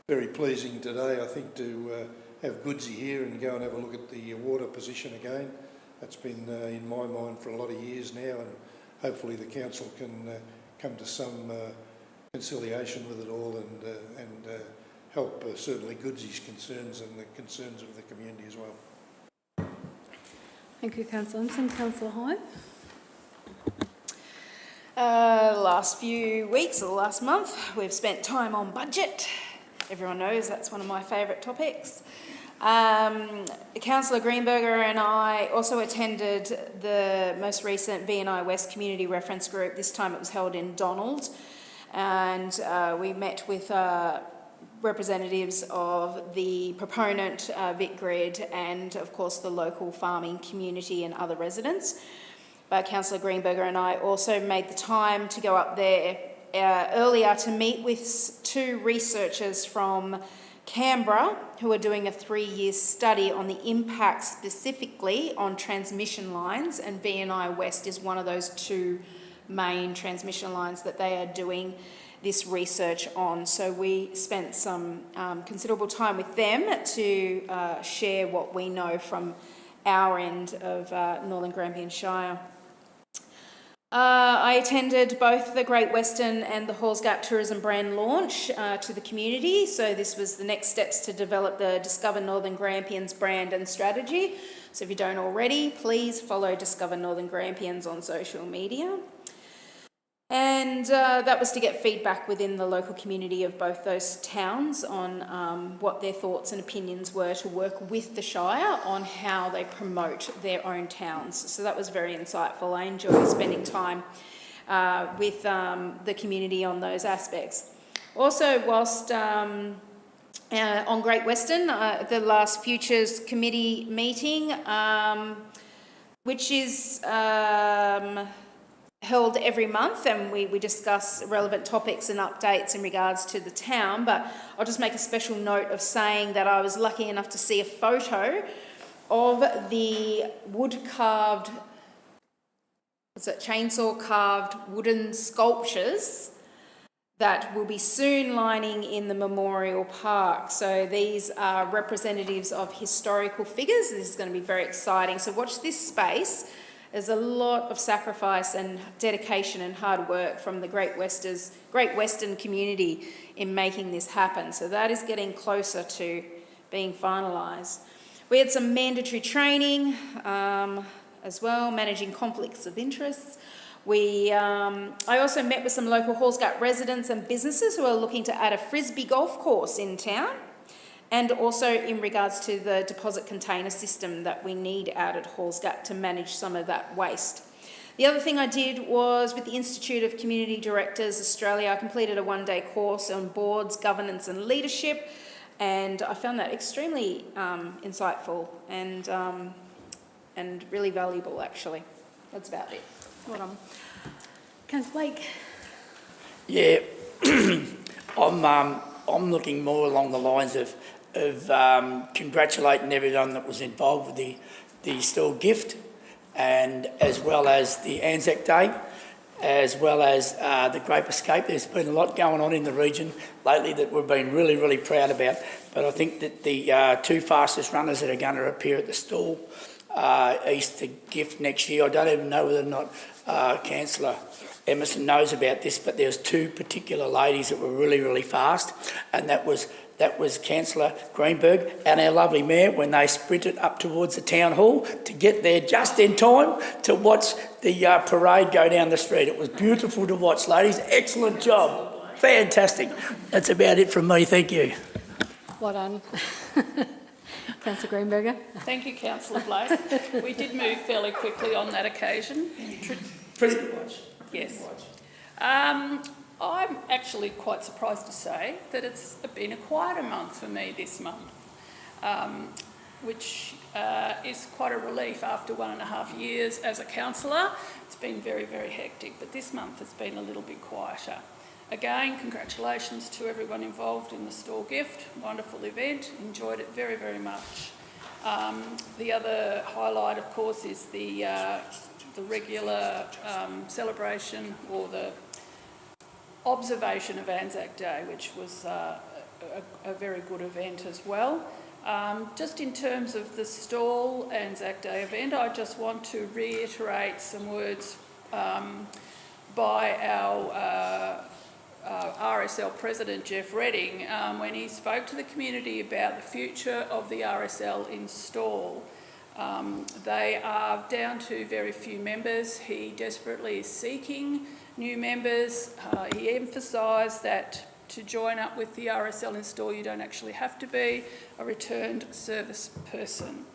G: Very pleasing today, I think, to have Goodsy here and go and have a look at the water position again. That's been in my mind for a lot of years now, and hopefully the council can come to some conciliation with it all and help certainly Goodsy's concerns and the concerns of the community as well.
H: Thank you, Councillor Emerson. Councillor Hyde.
C: Last few weeks or last month, we've spent time on budget. Everyone knows that's one of my favourite topics. Councillor Greenberger and I also attended the most recent V&I West Community Reference Group. This time it was held in Donald, and we met with representatives of the proponent, VicGrid, and of course the local farming community and other residents. But Councillor Greenberger and I also made the time to go up there earlier to meet with two researchers from Canberra who are doing a 3-year study on the impact specifically on transmission lines, and V&I West is one of those two main transmission lines that they are doing this research on. So we spent some considerable time with them to share what we know from our end of Northern Grampians Shire. I attended both the Great Western and the Halls Gap Tourism brand launch to the community. So this was the next steps to develop the Discover Northern Grampians brand and strategy. So if you don't already, please follow Discover Northern Grampians on social media. And that was to get feedback within the local community of both those towns on what their thoughts and opinions were to work with the Shire on how they promote their own towns. So that was very insightful. I enjoyed spending time with the community on those aspects. Also, whilst on Great Western, the last Futures Committee meeting, which is held every month, and we discuss relevant topics and updates in regards to the town, but I'll just make a special note of saying that I was lucky enough to see a photo of the wood-carved, chainsaw-carved wooden sculptures that will be soon lining in the Memorial Park. So these are representatives of historical figures. This is going to be very exciting. So watch this space. There's a lot of sacrifice and dedication and hard work from the Great Western community in making this happen. So that is getting closer to being finalised. We had some mandatory training as well, managing conflicts of interest. I also met with some local Halls Gap residents and businesses who are looking to add a frisbee golf course in town, and also in regards to the deposit container system that we need out at Halls Gap to manage some of that waste. The other thing I did was with the Institute of Community Directors Australia, I completed a 1-day course on boards, governance and leadership, and I found that extremely insightful and really valuable, actually. That's about it.
H: Well done. Councillor Blake.
E: Yeah, I'm looking more along the lines of congratulating everyone that was involved with the store gift, and as well as the Anzac Day, as well as the Grape Escape. There's been a lot going on in the region lately that we've been really, really proud about. But I think that the two fastest runners that are going to appear at the stall Easter gift next year, I don't even know whether or not Councillor Emerson knows about this, but there's two particular ladies that were really, really fast, and that was Councillor Greenberg and our lovely Mayor when they sprinted up towards the Town Hall to get there just in time to watch the parade go down the street. It was beautiful to watch, ladies. Excellent job. Fantastic. That's about it from me. Thank you.
H: Well done. Councillor Greenberger.
D: Thank you, Councillor Blake. We did move fairly quickly on that occasion.
E: President Watch.
D: Yes. I'm actually quite surprised to say that it's been a quieter month for me this month, which is quite a relief after 1.5 years as a councillor. It's been very, very hectic, but this month has been a little bit quieter. Again, congratulations to everyone involved in the store gift. Wonderful event, enjoyed it very, very much. The other highlight, of course, is the regular celebration or the observation of Anzac Day, which was a very good event as well. Just in terms of the stall Anzac Day event, I just want to reiterate some words by our RSL President Jeff Redding when he spoke to the community about the future of the RSL in stall. They are down to very few members. He desperately is seeking new members. He emphasised that to join up with the RSL in stall, you don't actually have to be a returned service person.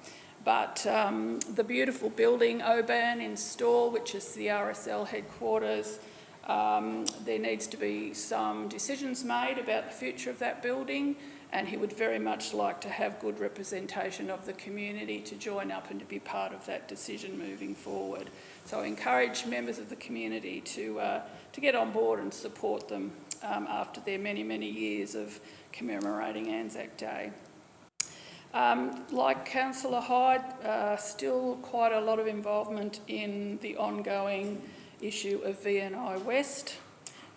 D: But the beautiful building, Oban in stall, which is the RSL headquarters, there needs to be some decisions made about the future of that building, and he would very much like to have good representation of the community to join up and to be part of that decision moving forward. So I encourage members of the community to get on board and support them after their many, many years of commemorating Anzac Day. Like Councillor Hyde, still quite a lot of involvement in the ongoing issue of VNI West,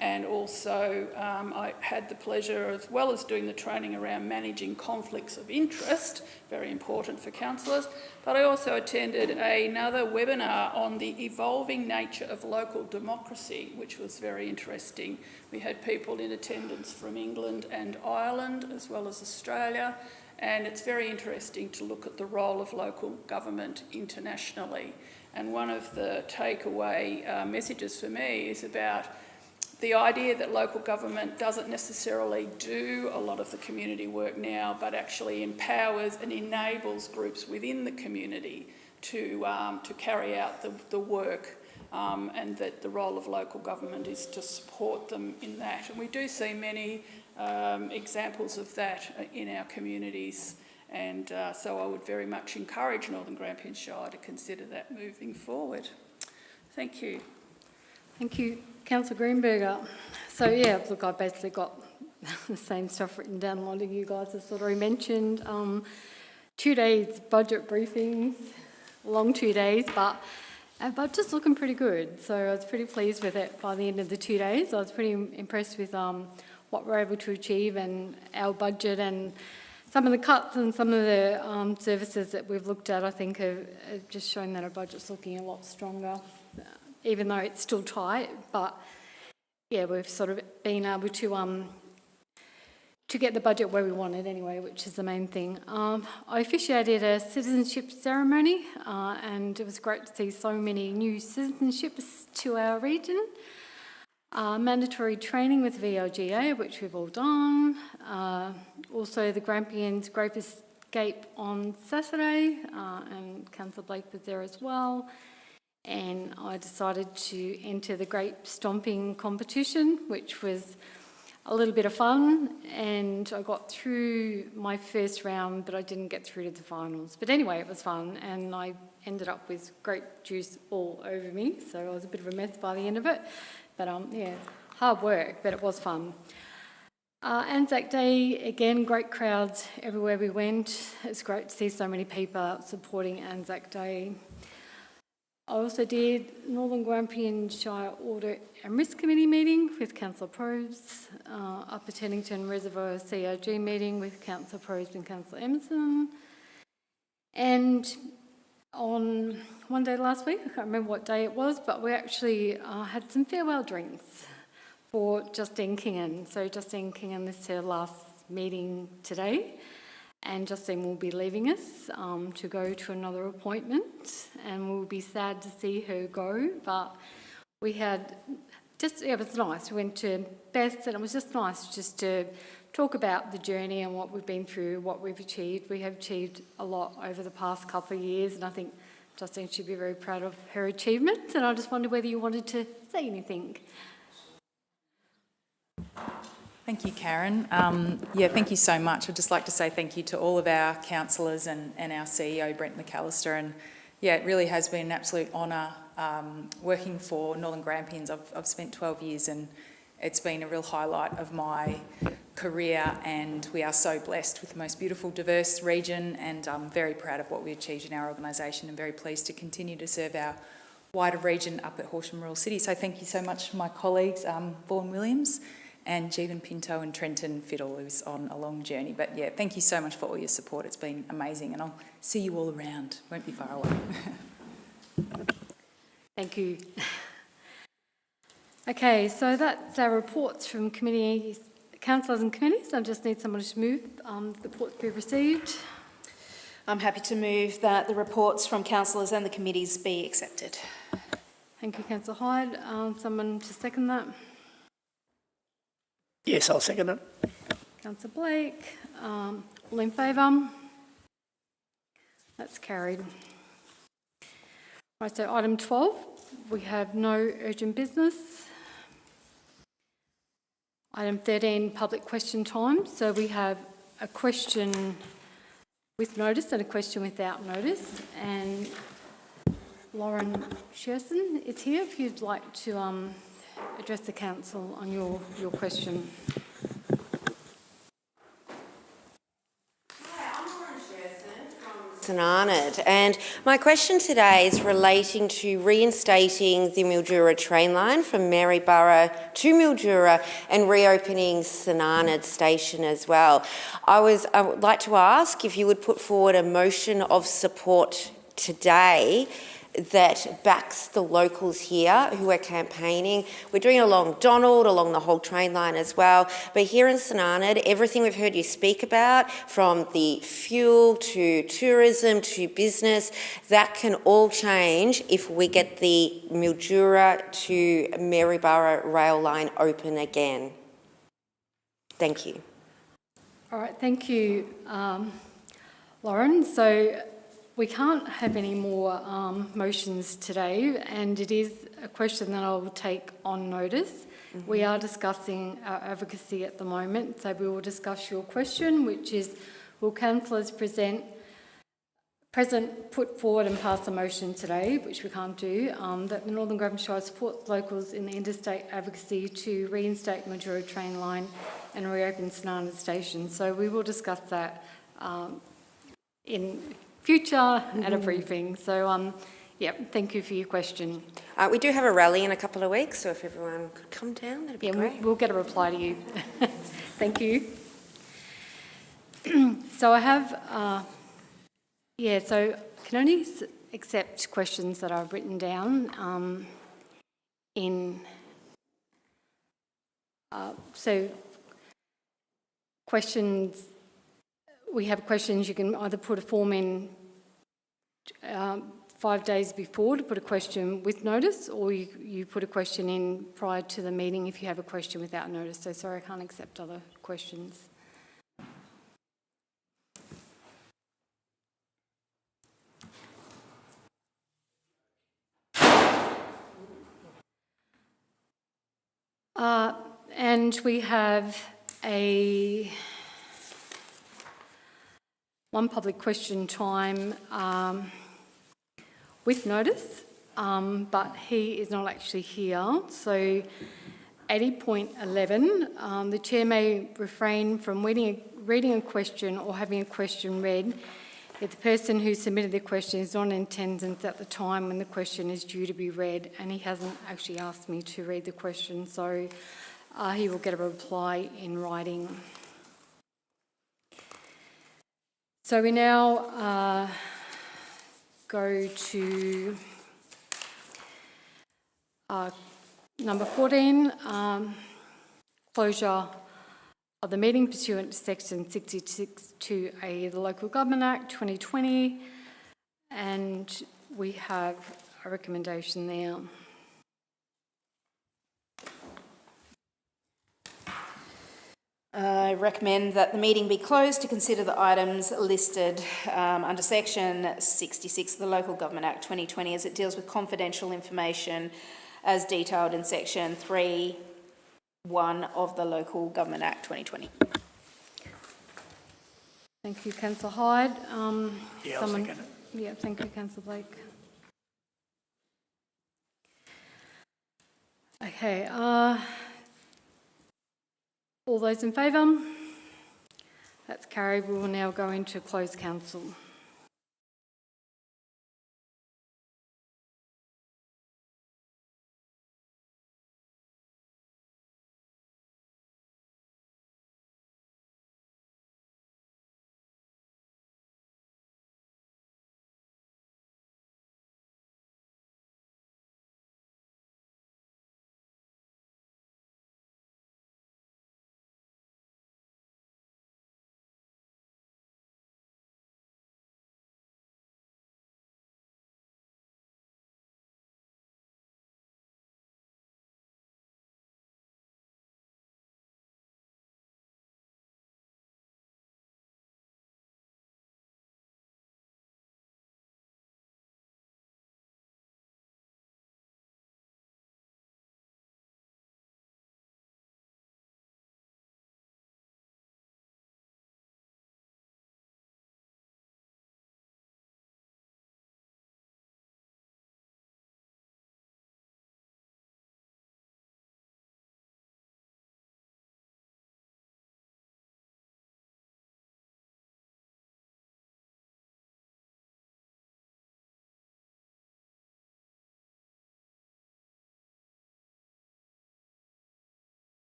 D: and also I had the pleasure, as well as doing the training around managing conflicts of interest, very important for councillors, but I also attended another webinar on the evolving nature of local democracy, which was very interesting. We had people in attendance from England and Ireland, as well as Australia, and it's very interesting to look at the role of local government internationally. And one of the takeaway messages for me is about the idea that local government doesn't necessarily do a lot of the community work now, but actually empowers and enables groups within the community to carry out the work, and that the role of local government is to support them in that. And we do see many examples of that in our communities. And so I would very much encourage Northern Grampians Shire to consider that moving forward. Thank you.
H: Thank you, Councillor Greenberger. So yeah, look, I basically got the same stuff written down. A lot of you guys have sort of mentioned 2 days budget briefings, long 2 days, but our budget's looking pretty good. So I was pretty pleased with it by the end of the 2 days. I was pretty impressed with what we're able to achieve and our budget, and some of the cuts and some of the services that we've looked at, I think, have just shown that our budget's looking a lot stronger, even though it's still tight. But yeah, we've sort of been able to get the budget where we want it anyway, which is the main thing. I officiated a citizenship ceremony, and it was great to see so many new citizenships to our region. Mandatory training with VLGA, which we've all done. Also the Grampians Grape Escape on Saturday, and Councillor Blake was there as well. And I decided to enter the grape stomping competition, which was a little bit of fun, and I got through my first round, but I didn't get through to the finals. But anyway, it was fun, and I ended up with grape juice all over me, so I was a bit of a mess by the end of it. But yeah, hard work, but it was fun. Anzac Day, again, great crowds everywhere we went. It's great to see so many people supporting Anzac Day. I also did Northern Grampians Shire Audit and Risk Committee meeting with Councillor Probes, Upper Teddington Reservoir CRG meeting with Councillor Probes and Councillor Emerson. And on one day last week, I can't remember what day it was, but we actually had some farewell drinks for Justine Kingan. So Justine Kingan, this is her last meeting today, and Justine will be leaving us to go to another appointment, and we'll be sad to see her go. But we had it was nice. We went to Beth's, and it was just nice just to talk about the journey and what we've been through, what we've achieved. We have achieved a lot over the past couple of years, and I think Justine should be very proud of her achievements. And I just wondered whether you wanted to say anything.
I: Thank you, Karen. Thank you so much. I'd just like to say thank you to all of our councillors and our CEO, Brent McAllister. And it really has been an absolute honour working for Northern Grampians. I've spent 12 years and it's been a real highlight of my career, and we are so blessed with the most beautiful, diverse region, and I'm very proud of what we achieved in our organisation and very pleased to continue to serve our wider region up at Horsham Rural City. So thank you so much to my colleagues, Vaughan Williams and Jeevan Pinto and Trenton Fiddle, who's on a long journey. But thank you so much for all your support. It's been amazing, and I'll see you all around. Won't be far away.
H: Thank you. Okay, so that's our reports from committees, councillors and committees. I just need someone to move the reports be received.
C: I'm happy to move that the reports from councillors and the committees be accepted.
H: Thank you, Councillor Hyde. Someone to second that?
E: Yes, I'll second it.
H: Councillor Blake. All in favour? That's carried. Right, so item 12, we have no urgent business. Item 13, public question time. So we have a question with notice and a question without notice. And Lauren Sherson is here if you'd like to address the council on your question.
J: Arnott. And my question today is relating to reinstating the Mildura train line from Maryborough to Mildura and reopening St Arnott station as well. I would like to ask if you would put forward a motion of support today that backs the locals here who are campaigning. We're doing it along Donald, along the whole train line as well. But here in St Arnott, everything we've heard you speak about, from the fuel to tourism to business, that can all change if we get the Mildura to Maryborough rail line open again. Thank you.
H: All right, thank you, Lauren. So we can't have any more motions today, and it is a question that I will take on notice. Mm-hmm. We are discussing our advocacy at the moment, so we will discuss your question, which is, will councillors put forward and pass a motion today, which we can't do, that the Northern Grampians Shire supports locals in the interstate advocacy to reinstate Mildura train line and reopen St Arnott station. So we will discuss that in future at a briefing. So, thank you for your question.
J: We do have a rally in a couple of weeks, so if everyone could come down, that'd be great.
H: We'll get a reply to you. Thank you. So I have, so I can only accept questions that I've written down so questions, we have questions, you can either put a form in 5 days before to put a question with notice, or you put a question in prior to the meeting if you have a question without notice. So sorry, I can't accept other questions. And we have one public question time with notice, but he is not actually here. So 80.11, the chair may refrain from reading a question or having a question read if the person who submitted the question is not in attendance at the time when the question is due to be read, and he hasn't actually asked me to read the question, so he will get a reply in writing. So we now go to number 14, closure of the meeting pursuant to section 66(2)(a) of the Local Government Act 2020, and we have a recommendation there.
C: I recommend that the meeting be closed to consider the items listed under section 66 of the Local Government Act 2020, as it deals with confidential information as detailed in section 3 1 of the Local Government Act 2020.
H: Thank you, Councillor Hyde.
E: Yeah, I'll second it.
H: Yeah, thank you, Councillor Blake. Okay, all those in favour? That's carried. We will now go into closed council.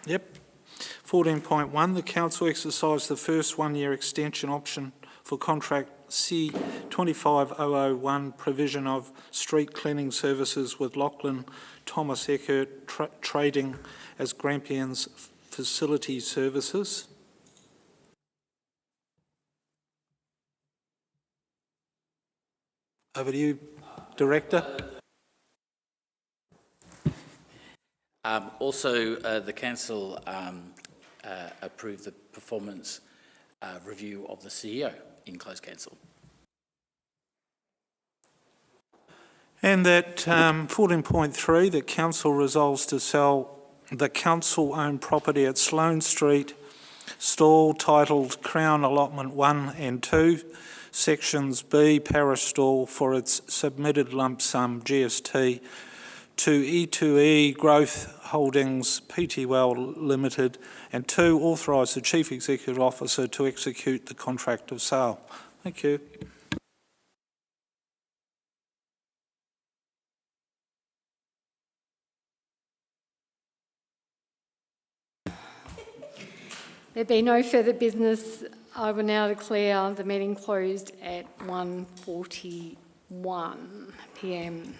B: Yep. 14.1, the council exercised the first one-year extension option for contract C25001 provision of street cleaning services with Lachlan Thomas Eckert trading as Grampians Facility Services. Over to you, Director.
K: Also, the council approved the performance review of the CEO in closed council.
B: And that 14.3, the council resolves to sell the council-owned property at Sloane Street, stall titled Crown Allotment 1 and 2, Sections B, Parish Stall, for its submitted lump sum GST to E2E Growth Holdings Pty Limited, and 2, authorise the Chief Executive Officer to execute the contract of sale. Thank you.
H: There being no further business, I will now declare the meeting closed at 1:41 p.m.